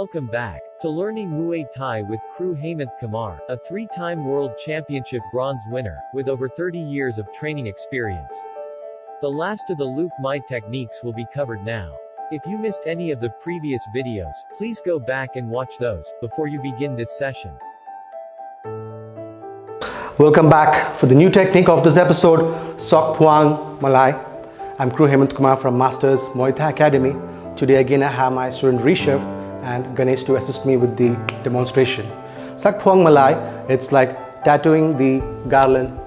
Welcome back to Learning Muay Thai with Kru Hemanth Kumar, a 3-time World Championship bronze winner, with over 30 years of training experience. The last of the Luk Mai techniques will be covered now. If you missed any of the previous videos, please go back and watch those, before you begin this session. Welcome back for the new technique of this episode, Sawk, Phuang, Malai. I'm Kru Hemanth Kumar from Masters Muay Thai Academy. Today again I have my student Rishabh and Ganesh to assist me with the demonstration. Sawk, Phuang, Malai, it's like tattooing the garland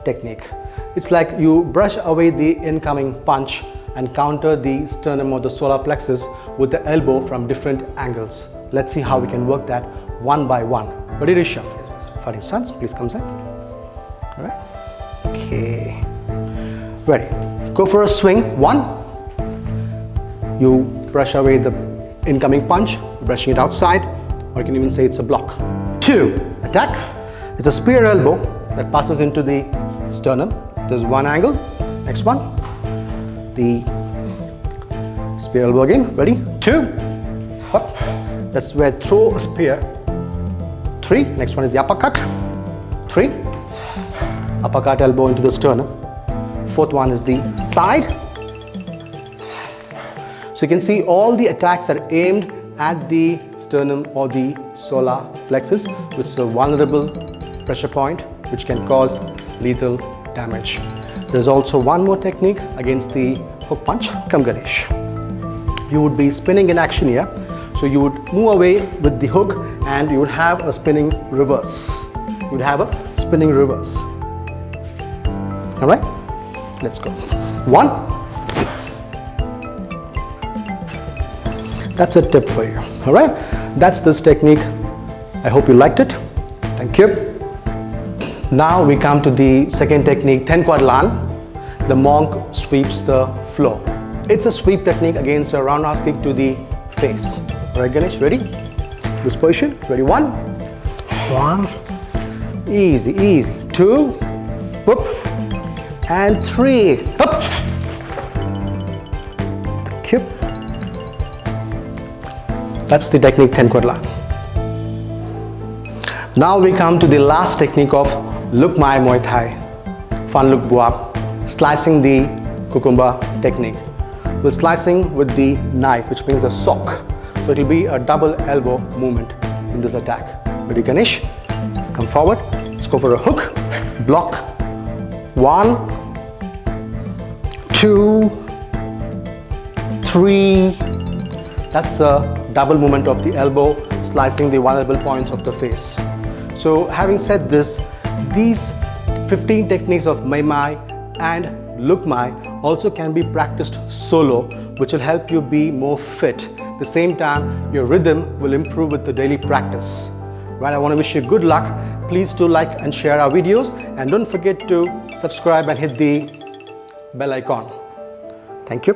technique. It's like you brush away the incoming punch and counter the sternum or the solar plexus with the elbow from different angles. Let's see how we can work that one by one. Ready, Rishabh? For instance, please come in. All right. Okay. Ready. Go for a swing. 1. You brush away the incoming punch, brushing it outside, or you can even say it's a block. 2. Attack. It's a spear elbow that passes into the sternum. There's one angle. Next one. The spear elbow again. Ready? 2. Up. That's where throw a spear. 3. Next one is the uppercut. 3. Uppercut elbow into the sternum. 4th one is the side. So you can see all the attacks are aimed at the sternum or the solar plexus, which is a vulnerable pressure point which can cause lethal damage. There's also one more technique against the hook punch. Come, Ganesh. You would be spinning in action here. So you would move away with the hook and you would have a spinning reverse. You would have a spinning reverse. All right, let's go. 1. That's a tip for you. All right, that's this technique. I hope you liked it. Thank you. Now we come to the second technique, Thaen Laan. The monk sweeps the floor. It's a sweep technique against a roundhouse kick to the face. All right, Ganesh, ready? This position. Ready? 1. 1. Easy, easy. 2. Whoop. And 3. Up. Thank you. That's the technique Thaen Laan. Now we come to the last technique of Luk Mai Muay Thai, Look Buab, slicing the cucumber technique. We're slicing with the knife, which means a Sawk. So it will be a double elbow movement in this attack. Ready, Ganesh? Let's come forward. Let's go for a hook. Block. 1, 2, 3. That's the double movement of the elbow, slicing the vulnerable points of the face. So having said this, these 15 techniques of Mai and Luk Mai also can be practiced solo, which will help you be more fit. At the same time, your rhythm will improve with the daily practice. Right, I want to wish you good luck. Please do like and share our videos, and don't forget to subscribe and hit the bell icon. Thank you.